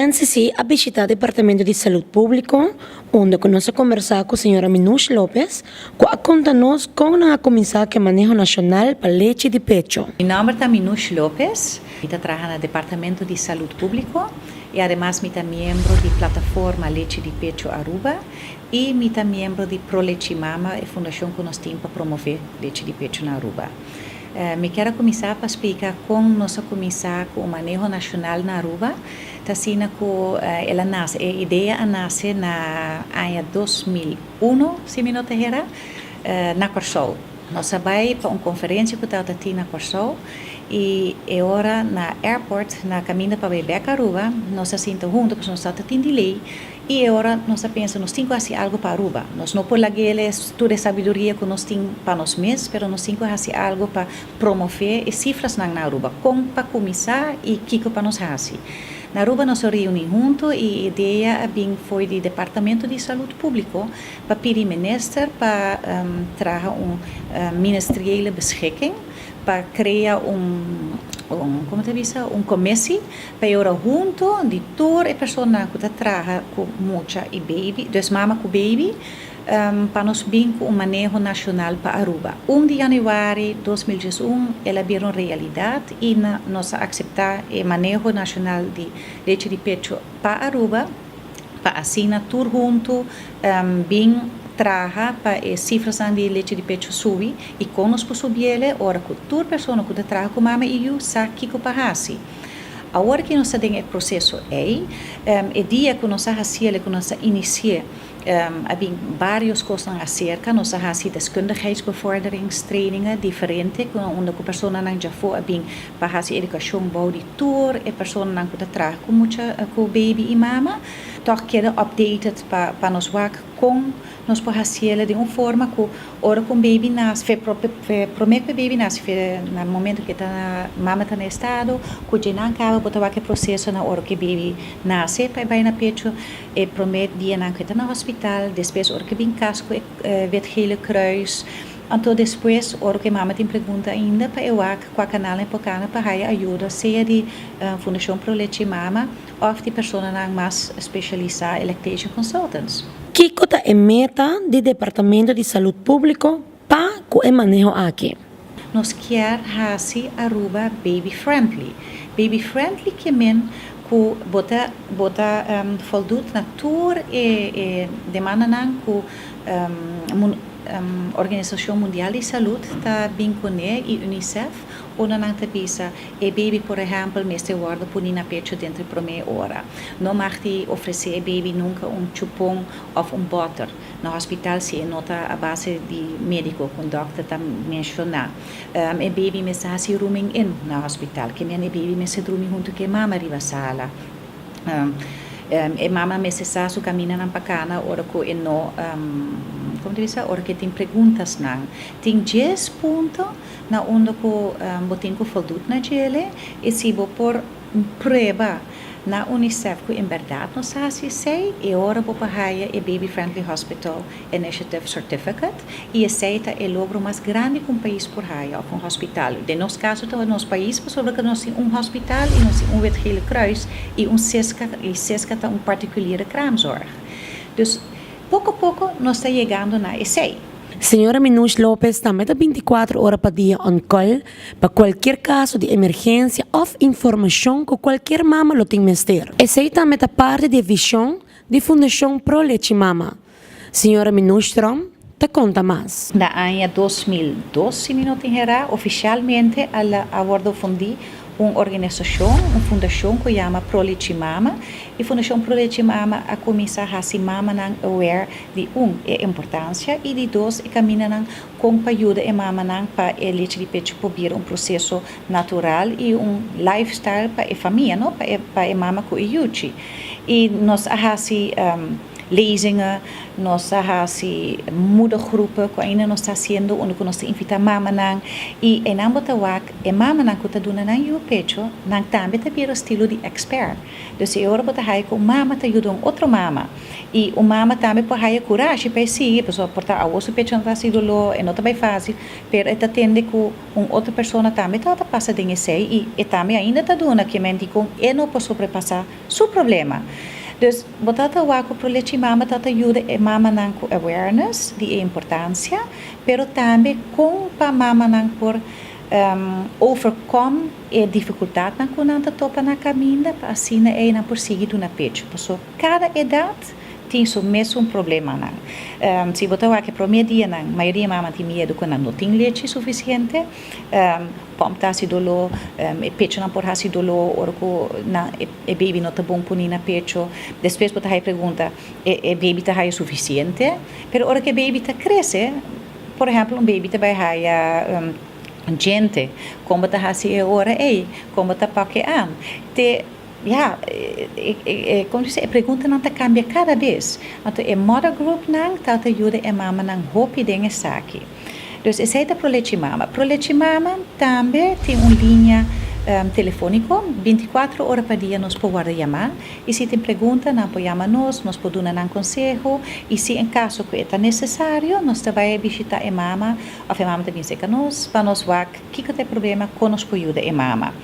NCC ha visitado el Departamento de Salud Público, onde nós conversar com a senhora Minush Lopes, que conta-nos como a Comissão que Manejo Nacional para Leite de Pecho. Mi nombre es Minush Lopes, yo trabajo en el Departamento de Salud Público y además soy miembro de Plataforma Leche de Pecho Aruba y soy miembro de Pro Leche Mama, a fundação que nós temos para promover leite de pecho na Aruba. Me quero começar para explicar como nós começar com o manejo nacional na Aruba. Tá sendo que ela nasce, a ideia nasce na ano 2001, se me não erro, na Corsol. Nós vamos para uma conferência que está na Corsol e agora na airport, na caminho para Bebeca Aruba, nós estamos juntos, porque nós estamos em delay. E agora nós pensamos, nós temos que fazer algo para Aruba. Nós não podemos fazer toda a sabedoria que nós temos para nós mesmos, mas nós temos que fazer algo para promover as cifras na Aruba, como para começar e o que para nós fazer. Na Aruba nós reunimos juntos e a ideia foi do Departamento de Saúde Público para pedir ao ministro para trazer ministeriële beschikking para criar commissie para ir junto de toda a pessoa que trabalha com muita e baby, dus mama com baby, para nós vir com manejo nacional para Aruba. 1 de janeiro de 2021, ela virou realidade e nós aceitar o manejo nacional de leite de pecho para Aruba, para assinar tudo junto, bem traga para as cifras de leite de pecho subir e com nós por subir ora que toda pessoa que traga com mama e eu sabe que para assim. A hora que nós temos o processo o dia que nós fazemos, que nós iniciamos, havia várias coisas acerca, nós fazemos deskundigheidbevorderingstrainingen diferentes, onde a pessoa já foi para fazer educação bouw de tour, a pessoa que traga com baby e mama, toch queda updated para nós com nós podemos fazer de uma forma que ora com baby nasce, prometo que baby nasce, no momento que a mama está no estado, que já não acaba botar aquele processo na hora que baby nasce, para ir na pecho, e prometo dia não que está no hospital, depois hora que vem casco, wet gele kruis. Então depois, hora que a mama tem pergunta ainda para eu com a canal em Pocana para a ajuda, seja de Fundação Pro Leche Mama ou de pessoas mais especializadas em lactation consultants. Que é a meta do Departamento de Saúde Público para o manejo aqui? Nós queremos fazer Aruba baby friendly. Baby friendly que men que bota voldoet na tour e demanda nan que Organização Mundial de Saúde está vinculada e UNICEF onde não te bisa e baby por exemplo mestre guarda por na pecho dentro de meia hora não marti oferecer baby nunca chupão ou butter no hospital se nota a base de médico com doctor tá mencionar e baby me sa si rooming in no hospital que minha baby me se rooming junto que mama riva sala e mama me se sa su caminha na pacana ora que no como diz ora que tem perguntas não tem 10 pontos na onde que botem que voldoet na gele e se vou por prova na UNICEF que em verdade nós sei e ora vou para a Baby Friendly Hospital Initiative Certificate e aceita é logro mais grande que país por haia ou hospital. De nosso caso então nosso país sobre que nós temos hospital e nós temos wet gele kruis e sesca tá particuliere kraamzorg. Dus pouco a pouco nós está chegando na ESEI. Senhora Minush Lopes também está 24 horas por dia on call para qualquer caso de emergência ou informação que qualquer mama lo tem mestre. Essa também está parte da visão da Fundação Pro Leche Mama. Senhora Minush Strom, te conta mais. Na ano 2012, se não tem errado, oficialmente ela abordou fundi uma organização, uma fundação que chama Pro Leche Mama e a Fundação Pro Leche Mama a começar a se mama aware de a importância e de dois a caminhar com a ajuda a mama para a leite de pecho poder processo natural e lifestyle para a família, não para a mama com a yuchi. E nós a lezingen, nós hasi moedergroepen, que ainda nós está haciendo, onde nós invita mama nang, e em ambota wak, e mama nang que tá dando nang o pecho, nang também tá vira estilo de expert. Dus eu ora bota hai com mama tá ajuda outro mama. E o mama também por hai coragem para seguir, pessoa portar a osso pecho não tá sido lo, e não tá bem fácil, pero eta tende com outra pessoa também tá passa de sei e também ainda tá dando que mente com e não pode sobrepassar seu problema. Dus botata wako pro leche mama tata ajuda e mama nang com awareness de importância, pero também com pa mama nang por overcome a dificuldade nang kunanta topa na caminho para assim é na por seguir na pecho. Pessoa cada idade tem o mesmo problema nang. Se botar aqui pro meio dia nang, maioria mama tem medo quando não tem leite suficiente, pomta se dolor, e pecho não por se dolor, ou na e baby não tá bom punir na pecho. Depois botar aí pergunta, e baby tá aí suficiente? Pero hora que baby tá cresce, por exemplo, baby tá vai aí gente, como tá assim agora, como tá porque te ja, como dizer, a pergunta não cambia cada vez. Então, é mother group não tá ajuda a mama não hope dengue saque. Dus essa é pro leite mama. Pro leite mama também tem uma linha telefônica, 24 horas por dia nós podemos chamar. E se tem pergunta, nós podemos chamar nós podemos dar um conselho. E se em caso que é necessário, nós também visitar a mama, ou a mama também seca nós, para nós ver o que tem problema, com nós podemos ajudar a mama.